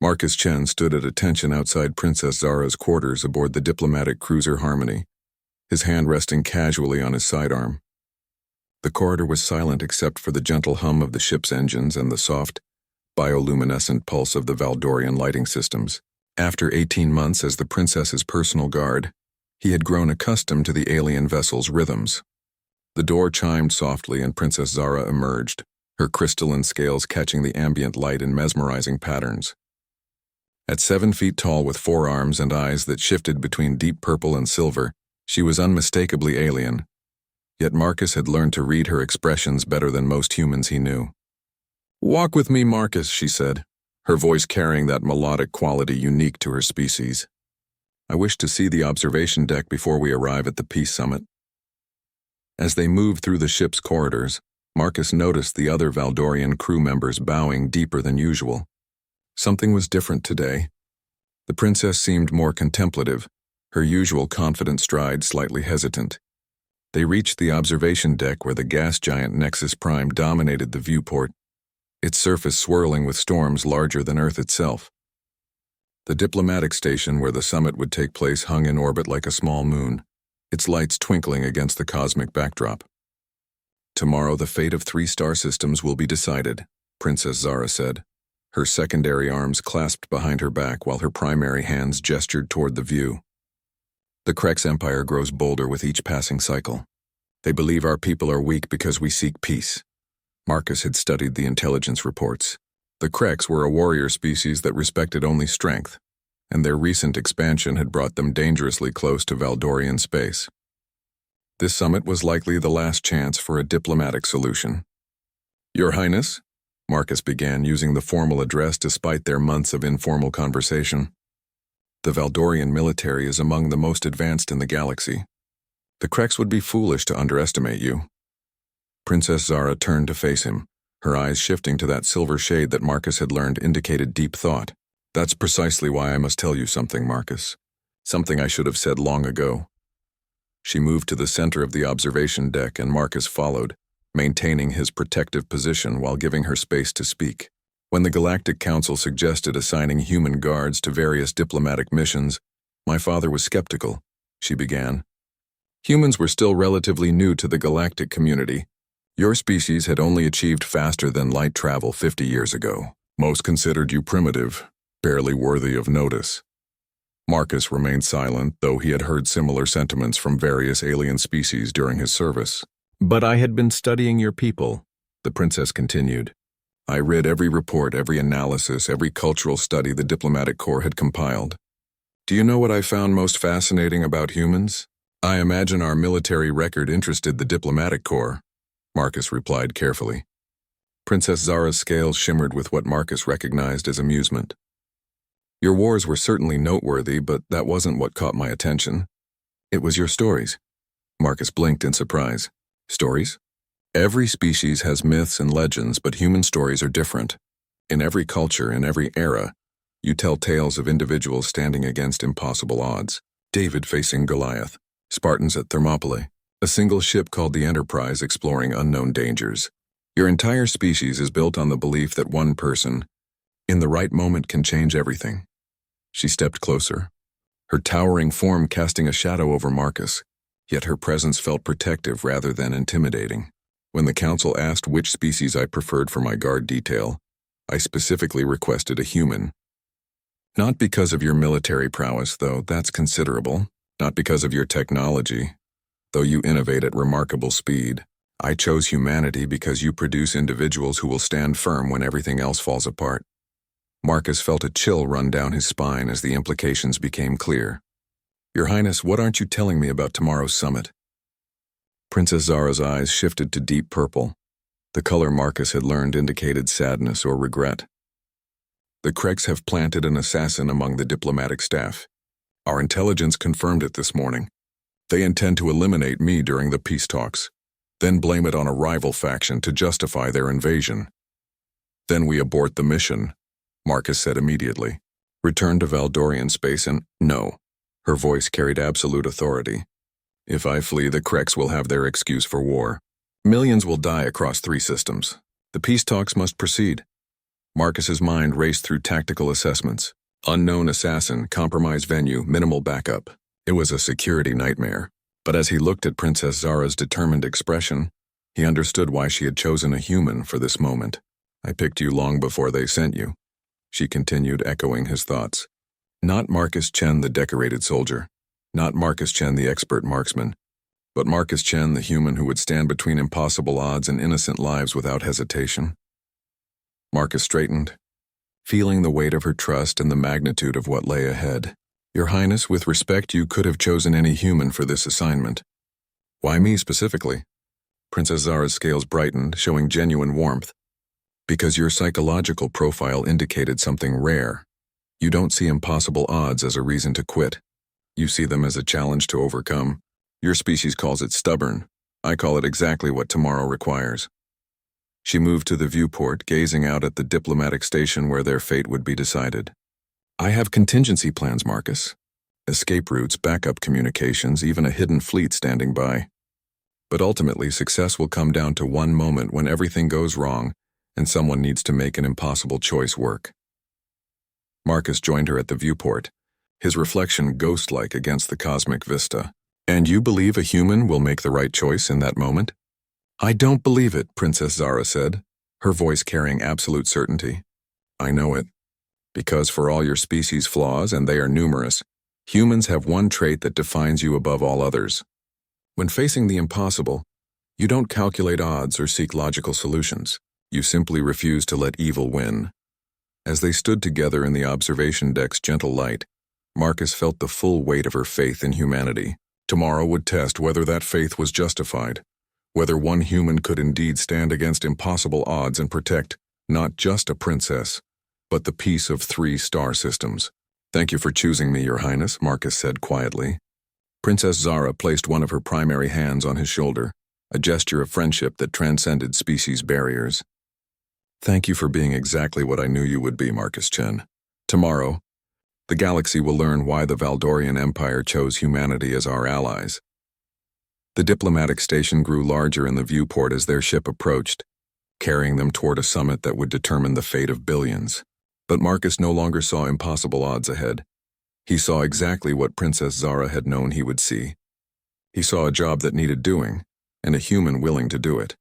Marcus Chen stood at attention outside Princess Zara's quarters aboard the diplomatic cruiser Harmony, his hand resting casually on his sidearm. The corridor was silent except for the gentle hum of the ship's engines and the soft, bioluminescent pulse of the Valdorian lighting systems. After 18 months as the princess's personal guard, he had grown accustomed to the alien vessel's rhythms. The door chimed softly and Princess Zara emerged, her crystalline scales catching the ambient light in mesmerizing patterns. At 7 feet tall with 4 arms and eyes that shifted between deep purple and silver, she was unmistakably alien. Yet Marcus had learned to read her expressions better than most humans he knew. "Walk with me, Marcus," she said, her voice carrying that melodic quality unique to her species. "I wish to see the observation deck before we arrive at the Peace Summit." As they moved through the ship's corridors, Marcus noticed the other Valdorian crew members bowing deeper than usual. Something was different today. The princess seemed more contemplative, her usual confident stride slightly hesitant. They reached the observation deck where the gas giant Nexus Prime dominated the viewport, its surface swirling with storms larger than Earth itself. The diplomatic station where the summit would take place hung in orbit like a small moon, its lights twinkling against the cosmic backdrop. "Tomorrow the fate of 3 star systems will be decided," Princess Zara said, her secondary arms clasped behind her back while her primary hands gestured toward the view. "The Krex Empire grows bolder with each passing cycle. They believe our people are weak because we seek peace." Marcus had studied the intelligence reports. The Krex were a warrior species that respected only strength, and their recent expansion had brought them dangerously close to Valdorian space. This summit was likely the last chance for a diplomatic solution. "Your Highness," Marcus began using the formal address despite their months of informal conversation. "The Valdorian military is among the most advanced in the galaxy. The Krex would be foolish to underestimate you." Princess Zara turned to face him, her eyes shifting to that silver shade that Marcus had learned indicated deep thought. "That's precisely why I must tell you something, Marcus. Something I should have said long ago." She moved to the center of the observation deck and Marcus followed, maintaining his protective position while giving her space to speak. "When the Galactic Council suggested assigning human guards to various diplomatic missions, my father was skeptical," she began. "Humans were still relatively new to the galactic community. Your species had only achieved faster than light travel 50 years ago. Most considered you primitive, barely worthy of notice." Marcus remained silent, though he had heard similar sentiments from various alien species during his service. "But I had been studying your people," the princess continued. "I read every report, every analysis, every cultural study the diplomatic corps had compiled. Do you know what I found most fascinating about humans? I imagine our military record interested the diplomatic corps," Marcus replied carefully. Princess Zara's scales shimmered with what Marcus recognized as amusement. "Your wars were certainly noteworthy, but that wasn't what caught my attention. It was your stories." Marcus blinked in surprise. "Stories? Every species has myths and legends, but human stories are different. In every culture, in every era, you tell tales of individuals standing against impossible odds. David facing Goliath, Spartans at Thermopylae, a single ship called the Enterprise exploring unknown dangers. Your entire species is built on the belief that one person, in the right moment, can change everything." She stepped closer, her towering form casting a shadow over Marcus, yet her presence felt protective rather than intimidating. "When the council asked which species I preferred for my guard detail, I specifically requested a human. Not because of your military prowess, though that's considerable, not because of your technology, though you innovate at remarkable speed. I chose humanity because you produce individuals who will stand firm when everything else falls apart." Marcus felt a chill run down his spine as the implications became clear. "Your Highness, what aren't you telling me about tomorrow's summit?" Princess Zara's eyes shifted to deep purple. The color Marcus had learned indicated sadness or regret. "The Krex have planted an assassin among the diplomatic staff. Our intelligence confirmed it this morning. They intend to eliminate me during the peace talks, then blame it on a rival faction to justify their invasion. Then we abort the mission," Marcus said immediately. "Return to Valdorian space and no." Her voice carried absolute authority. "If I flee, the Krex will have their excuse for war. Millions will die across 3 systems. The peace talks must proceed." Marcus's mind raced through tactical assessments. Unknown assassin, compromised venue, minimal backup. It was a security nightmare. But as he looked at Princess Zara's determined expression, he understood why she had chosen a human for this moment. I picked you long before they sent you, she continued, echoing his thoughts. Not Marcus Chen, the decorated soldier. Not Marcus Chen, the expert marksman. But Marcus Chen, the human who would stand between impossible odds and innocent lives without hesitation. Marcus straightened, feeling the weight of her trust and the magnitude of what lay ahead. Your Highness, with respect, you could have chosen any human for this assignment. Why me specifically? Princess Zara's scales brightened, showing genuine warmth. Because your psychological profile indicated something rare. You don't see impossible odds as a reason to quit. You see them as a challenge to overcome. Your species calls it stubborn. I call it exactly what tomorrow requires. She moved to the viewport, gazing out at the diplomatic station where their fate would be decided. I have contingency plans, Marcus. Escape routes, backup communications, even a hidden fleet standing by. But ultimately, success will come down to one moment when everything goes wrong and someone needs to make an impossible choice work. Marcus joined her at the viewport, his reflection ghost-like against the cosmic vista. And you believe a human will make the right choice in that moment? I don't believe it, Princess Zara said, her voice carrying absolute certainty. I know it. Because for all your species' flaws, and they are numerous, humans have one trait that defines you above all others. When facing the impossible, you don't calculate odds or seek logical solutions. You simply refuse to let evil win. As they stood together in the observation deck's gentle light, Marcus felt the full weight of her faith in humanity. Tomorrow would test whether that faith was justified, whether one human could indeed stand against impossible odds and protect not just a princess, but the peace of 3 star systems. Thank you for choosing me, Your Highness, Marcus said quietly. Princess Zara placed one of her primary hands on his shoulder, a gesture of friendship that transcended species barriers. Thank you for being exactly what I knew you would be, Marcus Chen. Tomorrow, the galaxy will learn why the Valdorian Empire chose humanity as our allies. The diplomatic station grew larger in the viewport as their ship approached, carrying them toward a summit that would determine the fate of billions. But Marcus no longer saw impossible odds ahead. He saw exactly what Princess Zara had known he would see. He saw a job that needed doing, and a human willing to do it.